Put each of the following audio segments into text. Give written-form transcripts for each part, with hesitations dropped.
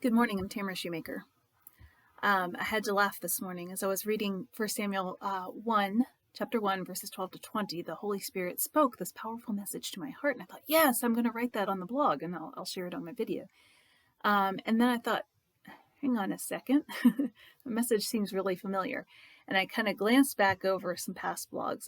Good morning, I'm Tamara Shoemaker. I had to laugh this morning as I was reading 1 Samuel 1, chapter 1, verses 12 to 20. The Holy Spirit spoke this powerful message to my heart, and I thought, yes, I'm going to write that on the blog, and I'll share it on my video. And then I thought, hang on a second, the message seems really familiar. And I kind of glanced back over some past blogs.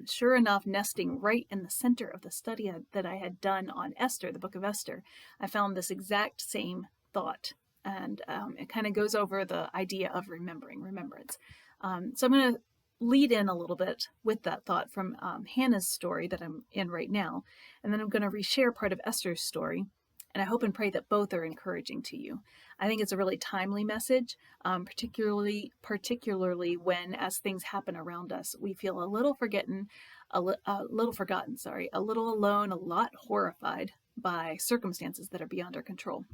Sure enough, nesting right in the center of the study that I had done on Esther, the book of Esther, I found this exact same thought. And it kind of goes over the idea of remembrance. So I'm going to lead in a little bit with that thought from Hannah's story that I'm in right now. And then I'm going to reshare part of Esther's story. And I hope and pray that both are encouraging to you. I think it's a really timely message, particularly when, as things happen around us, we feel a little forgotten, a little alone, a lot horrified by circumstances that are beyond our control.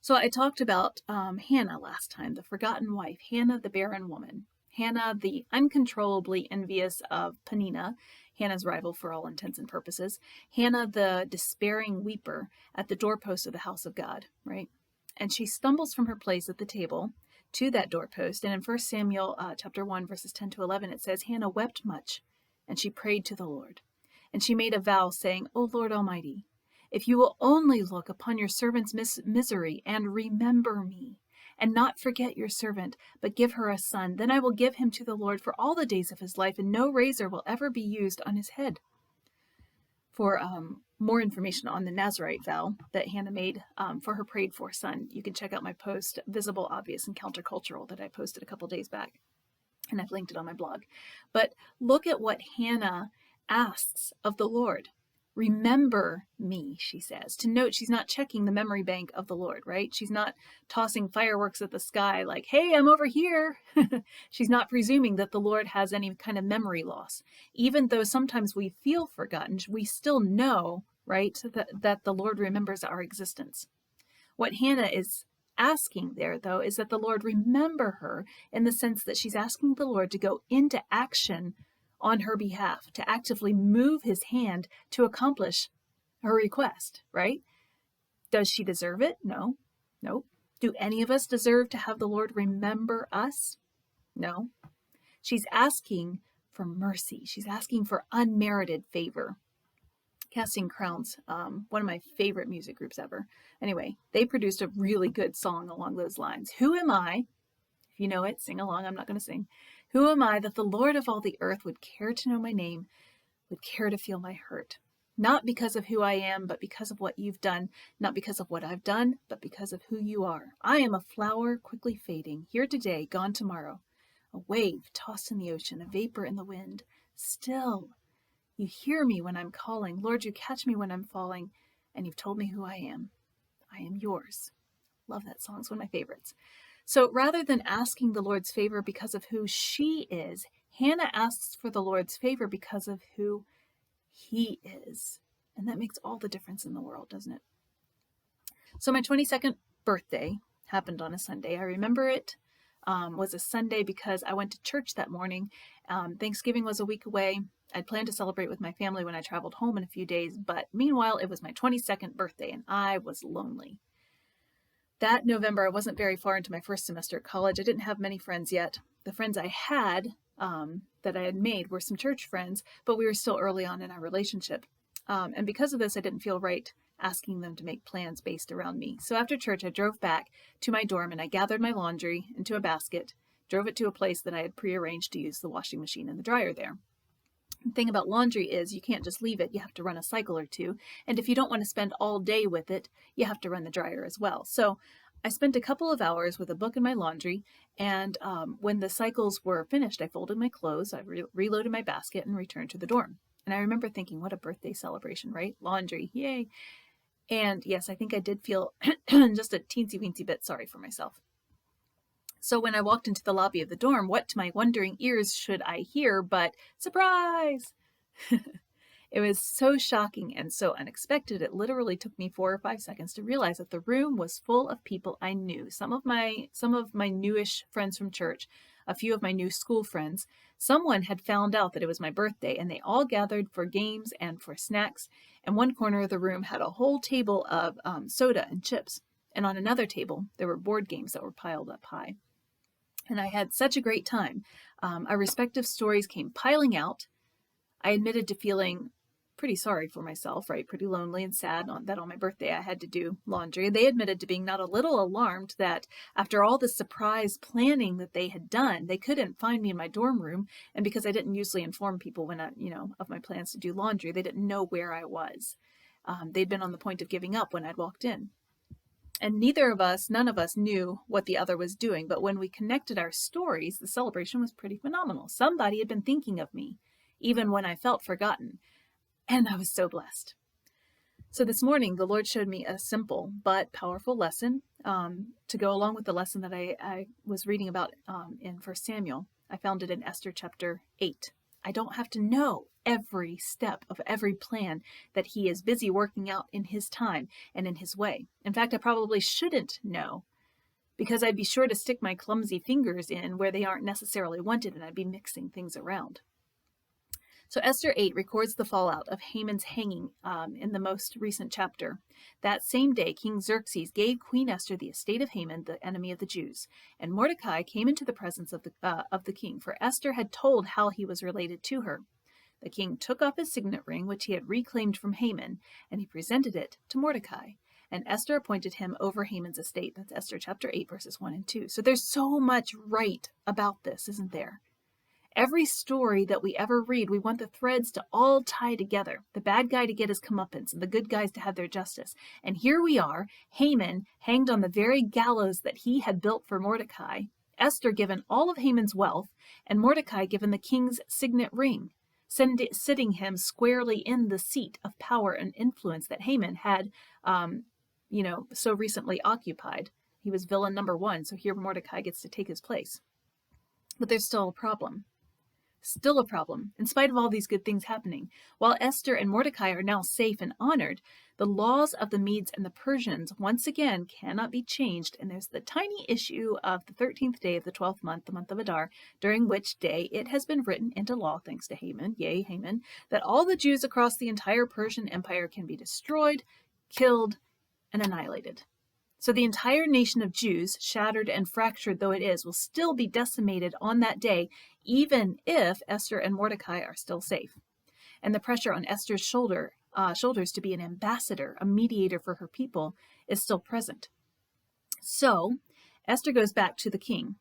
So I talked about Hannah last time, the forgotten wife, Hannah the barren woman, Hannah the uncontrollably envious of Peninnah, Hannah's rival for all intents and purposes, Hannah the despairing weeper at the doorpost of the house of God, right? And she stumbles from her place at the table to that doorpost. And in 1 Samuel chapter 1, verses 10 to 11, it says, Hannah wept much, and she prayed to the Lord. And she made a vow, saying, O Lord Almighty, if you will only look upon your servant's misery and remember me, and not forget your servant, but give her a son, then I will give him to the Lord for all the days of his life, and no razor will ever be used on his head. For more information on the Nazirite vow that Hannah made for her prayed-for son, you can check out my post, Visible, Obvious, and Countercultural, that I posted a couple days back, and I've linked it on my blog. But look at what Hannah asks of the Lord. Remember me, she says. To note, she's not checking the memory bank of the Lord, right? She's not tossing fireworks at the sky like, hey, I'm over here. She's not presuming that the Lord has any kind of memory loss. Even though sometimes we feel forgotten, we still know, right, that the Lord remembers our existence. What Hannah is asking there, though, is that the Lord remember her in the sense that she's asking the Lord to go into action on her behalf, to actively move his hand to accomplish her request, right? Does she deserve it? No. Nope. Do any of us deserve to have the Lord remember us? No. She's asking for mercy. She's asking for unmerited favor. Casting Crowns, one of my favorite music groups ever. Anyway, they produced a really good song along those lines. Who am I? If you know it, sing along. I'm not going to sing. Who am I that the Lord of all the earth would care to know my name, would care to feel my hurt? Not because of who I am, but because of what you've done. Not because of what I've done, but because of who you are. I am a flower quickly fading, here today, gone tomorrow. A wave tossed in the ocean, a vapor in the wind. Still, you hear me when I'm calling. Lord, you catch me when I'm falling, and you've told me who I am. I am yours. Love that song. It's one of my favorites. So rather than asking the Lord's favor because of who she is, Hannah asks for the Lord's favor because of who he is. And that makes all the difference in the world, doesn't it? So my 22nd birthday happened on a Sunday. I remember it was a Sunday because I went to church that morning. Thanksgiving was a week away. I'd planned to celebrate with my family when I traveled home in a few days, but meanwhile, it was my 22nd birthday and I was lonely. That November, I wasn't very far into my first semester at college. I didn't have many friends yet. The friends I had that I had made were some church friends, but we were still early on in our relationship. And because of this, I didn't feel right asking them to make plans based around me. So after church, I drove back to my dorm and I gathered my laundry into a basket, drove it to a place that I had prearranged to use the washing machine and the dryer there. The thing about laundry is you can't just leave it. You have to run a cycle or two. And if you don't want to spend all day with it, you have to run the dryer as well. So I spent a couple of hours with a book in my laundry. And when the cycles were finished, I folded my clothes, I reloaded my basket and returned to the dorm. And I remember thinking, what a birthday celebration, right? Laundry, yay. And yes, I think I did feel just a teensy-weensy bit sorry for myself. So when I walked into the lobby of the dorm, what to my wondering ears should I hear but surprise? It was so shocking and so unexpected. It literally took me 4 or 5 seconds to realize that the room was full of people I knew. Some of my newish friends from church, a few of my new school friends. Someone had found out that it was my birthday and they all gathered for games and for snacks. And one corner of the room had a whole table of soda and chips. and on another table there were board games that were piled up high. And I had such a great time. Our respective stories came piling out. I admitted to feeling pretty sorry for myself, right? Pretty lonely and sad that on my birthday I had to do laundry. They admitted to being not a little alarmed that after all the surprise planning that they had done, they couldn't find me in my dorm room. And because I didn't usually inform people when of my plans to do laundry, they didn't know where I was. They'd been on the point of giving up when I'd walked in. And none of us knew what the other was doing. But when we connected our stories, the celebration was pretty phenomenal. Somebody had been thinking of me, even when I felt forgotten. And I was so blessed. So this morning, the Lord showed me a simple but powerful lesson to go along with the lesson that I was reading about in 1 Samuel. I found it in Esther chapter 8. I don't have to know every step of every plan that he is busy working out in his time and in his way. In fact, I probably shouldn't know, because I'd be sure to stick my clumsy fingers in where they aren't necessarily wanted, and I'd be mixing things around. So Esther 8 records the fallout of Haman's hanging in the most recent chapter. That same day, King Xerxes gave Queen Esther the estate of Haman, the enemy of the Jews. And Mordecai came into the presence of the king, for Esther had told how he was related to her. The king took off his signet ring, which he had reclaimed from Haman, and he presented it to Mordecai. And Esther appointed him over Haman's estate. That's Esther chapter 8, verses 1 and 2. So there's so much right about this, isn't there? Every story that we ever read, we want the threads to all tie together. The bad guy to get his comeuppance and the good guys to have their justice. And here we are, Haman hanged on the very gallows that he had built for Mordecai, Esther given all of Haman's wealth, and Mordecai given the king's signet ring, sitting him squarely in the seat of power and influence that Haman had, so recently occupied. He was villain number one, so here Mordecai gets to take his place. But there's still a problem. Still a problem, in spite of all these good things happening. While Esther and Mordecai are now safe and honored, the laws of the Medes and the Persians once again cannot be changed, and there's the tiny issue of the 13th day of the 12th month, the month of Adar, during which day it has been written into law, thanks to Haman, yay Haman, that all the Jews across the entire Persian Empire can be destroyed, killed, and annihilated. So the entire nation of Jews, shattered and fractured though it is, will still be decimated on that day, even if Esther and Mordecai are still safe. And the pressure on Esther's shoulders to be an ambassador, a mediator for her people, is still present. So Esther goes back to the king.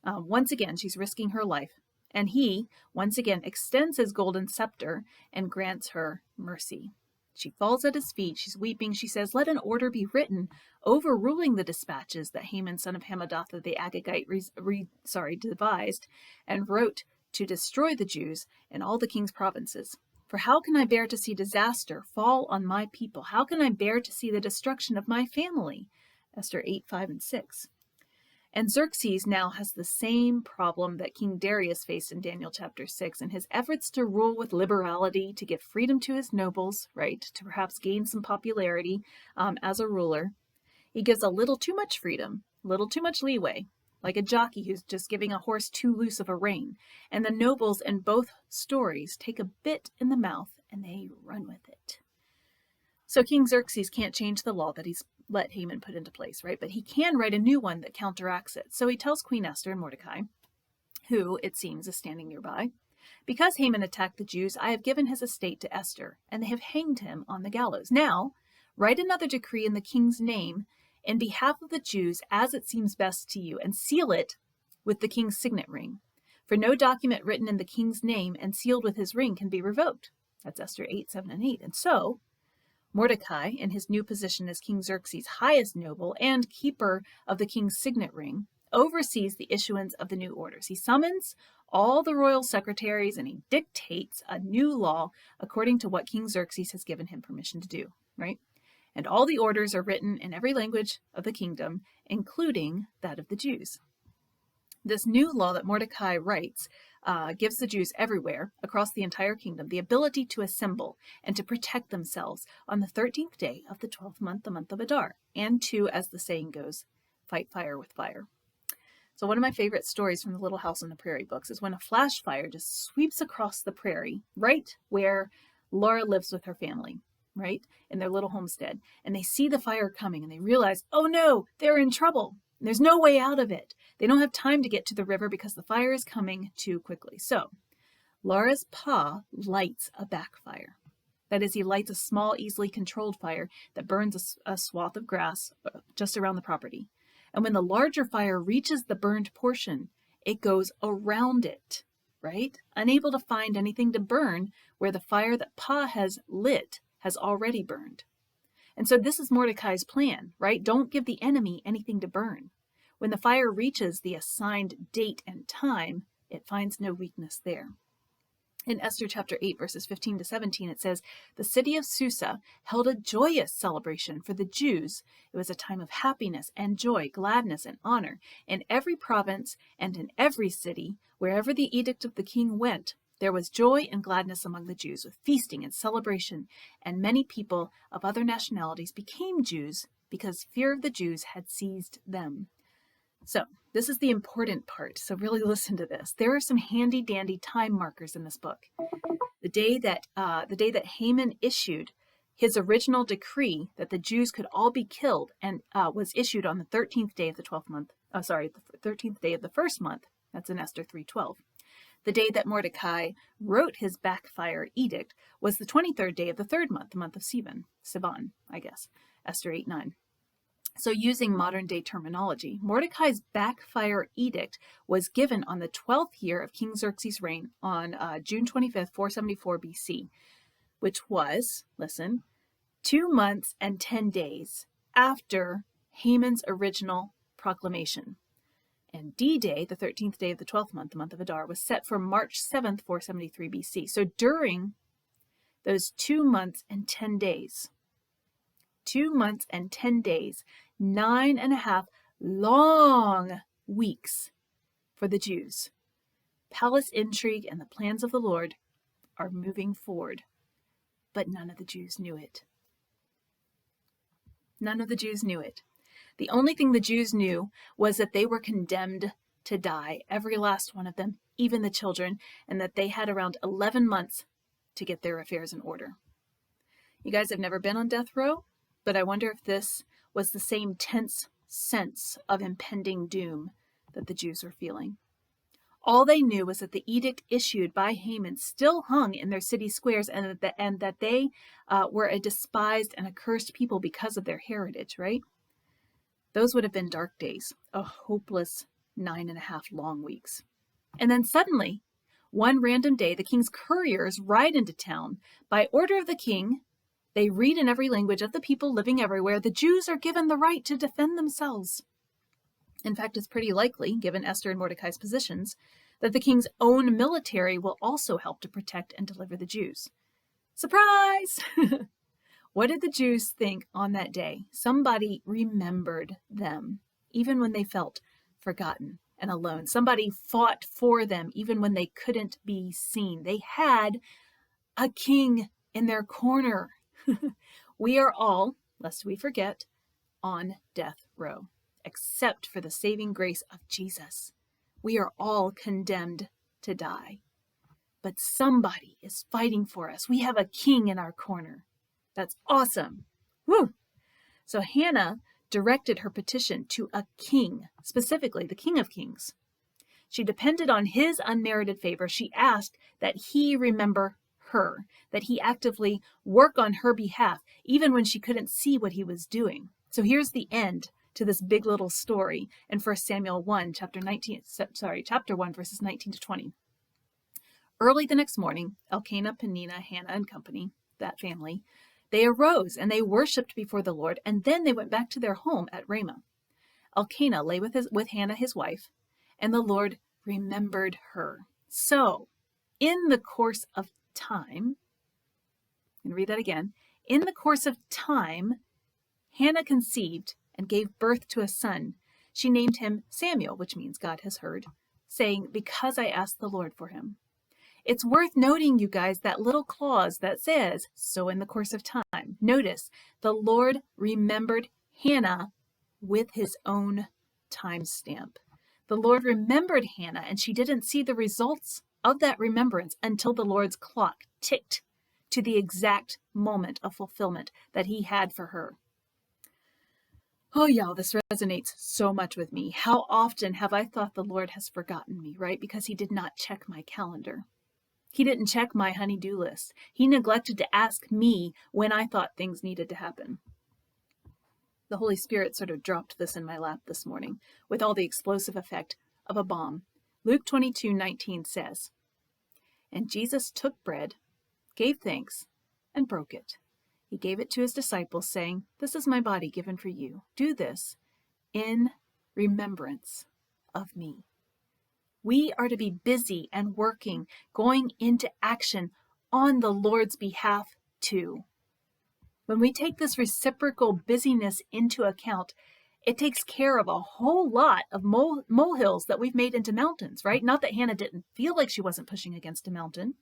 Once again, she's risking her life. And he, once again, extends his golden scepter and grants her mercy. She falls at his feet. She's weeping. She says, "Let an order be written overruling the dispatches that Haman, son of Hammedatha, the Agagite, devised and wrote to destroy the Jews in all the king's provinces. For how can I bear to see disaster fall on my people? How can I bear to see the destruction of my family?" Esther 8, 5, and 6. And Xerxes now has the same problem that King Darius faced in Daniel chapter 6 in his efforts to rule with liberality, to give freedom to his nobles, right, to perhaps gain some popularity as a ruler. He gives a little too much freedom, a little too much leeway, like a jockey who's just giving a horse too loose of a rein. And the nobles in both stories take a bit in the mouth and they run with it. So King Xerxes can't change the law that he's let Haman put into place, right? But he can write a new one that counteracts it. So he tells Queen Esther and Mordecai, who, it seems, is standing nearby, "Because Haman attacked the Jews, I have given his estate to Esther, and they have hanged him on the gallows. Now, write another decree in the king's name in behalf of the Jews as it seems best to you, and seal it with the king's signet ring. For no document written in the king's name and sealed with his ring can be revoked." That's Esther 8, 7, and 8. And so Mordecai, in his new position as King Xerxes' highest noble and keeper of the king's signet ring, oversees the issuance of the new orders. He summons all the royal secretaries and he dictates a new law according to what King Xerxes has given him permission to do, right? And all the orders are written in every language of the kingdom, including that of the Jews. This new law that Mordecai writes gives the Jews everywhere across the entire kingdom the ability to assemble and to protect themselves on the 13th day of the 12th month, the month of Adar, and to, as the saying goes, fight fire with fire. So one of my favorite stories from the Little House on the Prairie books is when a flash fire just sweeps across the prairie, right where Laura lives with her family. right, in their little homestead, and they see the fire coming and they realize, oh no, they're in trouble. There's no way out of it. They don't have time to get to the river because the fire is coming too quickly. So Laura's pa lights a backfire. That is, he lights a small, easily controlled fire that burns a swath of grass just around the property. And when the larger fire reaches the burned portion, it goes around it, right? Unable to find anything to burn where the fire that Pa has lit has already burned. And so this is Mordecai's plan, right? Don't give the enemy anything to burn. When the fire reaches the assigned date and time, it finds no weakness there. In Esther chapter 8, verses 15 to 17, it says, the city of Susa held a joyous celebration for the Jews. It was a time of happiness and joy, gladness and honor. In every province and in every city, wherever the edict of the king went, there was joy and gladness among the Jews, with feasting and celebration, and many people of other nationalities became Jews because fear of the Jews had seized them. So this is the important part. So really listen to this. There are some handy dandy time markers in this book. The day that Haman issued his original decree that the Jews could all be killed, and was issued on the 13th day of the 12th month. The 13th day of the first month. That's in Esther 3:12. The day that Mordecai wrote his backfire edict was the 23rd day of the third month, the month of Sivan, I guess. Esther 8:9. So using modern day terminology, Mordecai's backfire edict was given on the 12th year of King Xerxes' reign on June 25th, 474 BC, which was, listen, 2 months and 10 days after Haman's original proclamation. And D-Day, the 13th day of the 12th month, the month of Adar, was set for March 7th, 473 BC. So during those 2 months and 10 days, 2 months and 10 days, 9.5 long weeks for the Jews. Palace intrigue and the plans of the Lord are moving forward, but none of the Jews knew it. None of the Jews knew it. The only thing the Jews knew was that they were condemned to die, every last one of them, even the children, and that they had around 11 months to get their affairs in order. You guys have never been on death row, but I wonder if this was the same tense sense of impending doom that the Jews were feeling. All they knew was that the edict issued by Haman still hung in their city squares, and that they were a despised and accursed people because of their heritage, right? Those would have been dark days, a hopeless 9.5 long weeks. And then suddenly, one random day, the king's couriers ride into town. By order of the king, they read in every language of the people living everywhere, the Jews are given the right to defend themselves. In fact, it's pretty likely, given Esther and Mordecai's positions, that the king's own military will also help to protect and deliver the Jews. Surprise! What did the Jews think on that day? Somebody remembered them, even when they felt forgotten and alone. Somebody fought for them, even when they couldn't be seen. They had a king in their corner. We are all, lest we forget, on death row, except for the saving grace of Jesus. We are all condemned to die. But somebody is fighting for us. We have a king in our corner. That's awesome. Woo! So Hannah directed her petition to a king, specifically the King of Kings. She depended on his unmerited favor. She asked that he remember her, that he actively work on her behalf, even when she couldn't see what he was doing. So here's the end to this big little story in 1 Samuel 1, chapter 1, verses 19 to 20. Early the next morning, Elkanah, Peninnah, Hannah, and company, that family, they arose and they worshipped before the Lord, and then they went back to their home at Ramah. Elkanah lay with Hannah, his wife, and the Lord remembered her. So, in the course of time, and read that again, in the course of time, Hannah conceived and gave birth to a son. She named him Samuel, which means God has heard, saying, because I asked the Lord for him. It's worth noting, you guys, that little clause that says, so in the course of time. Notice, the Lord remembered Hannah with his own timestamp. The Lord remembered Hannah, and she didn't see the results of that remembrance until the Lord's clock ticked to the exact moment of fulfillment that he had for her. Oh, y'all, this resonates so much with me. How often have I thought the Lord has forgotten me, right? Because he did not check my calendar. He didn't check my honey-do list. He neglected to ask me when I thought things needed to happen. The Holy Spirit sort of dropped this in my lap this morning with all the explosive effect of a bomb. Luke 22:19 says, "And Jesus took bread, gave thanks, and broke it. He gave it to his disciples, saying, 'This is my body given for you. Do this in remembrance of me.'" We are to be busy and working, going into action on the Lord's behalf too. When we take this reciprocal busyness into account, it takes care of a whole lot of molehills that we've made into mountains, right? Not that Hannah didn't feel like she wasn't pushing against a mountain.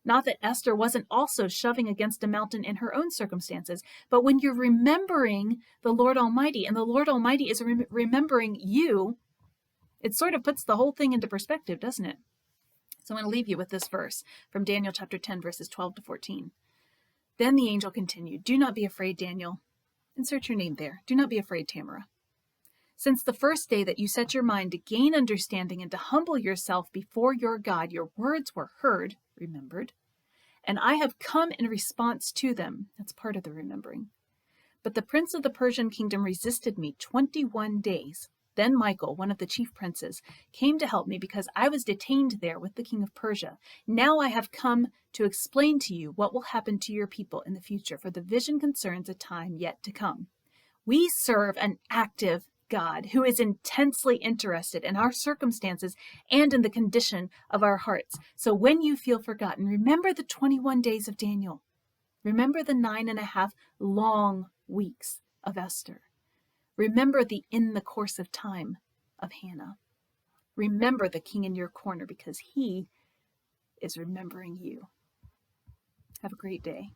Not that Esther wasn't also shoving against a mountain in her own circumstances. But when you're remembering the Lord Almighty, and the Lord Almighty is remembering you, it sort of puts the whole thing into perspective, doesn't it? So I'm going to leave you with this verse from Daniel chapter 10, verses 12 to 14. Then the angel continued, "Do not be afraid, Daniel." Insert your name there. Do not be afraid, Tamara. "Since the first day that you set your mind to gain understanding and to humble yourself before your God, your words were heard," remembered, "and I have come in response to them." That's part of the remembering. "But the prince of the Persian kingdom resisted me 21 days. Then Michael, one of the chief princes, came to help me because I was detained there with the king of Persia. Now I have come to explain to you what will happen to your people in the future, for the vision concerns a time yet to come." We serve an active God who is intensely interested in our circumstances and in the condition of our hearts. So when you feel forgotten, remember the 21 days of Daniel. Remember the 9.5 long weeks of Esther. Remember the in the course of time of Hannah. Remember the king in your corner because he is remembering you. Have a great day.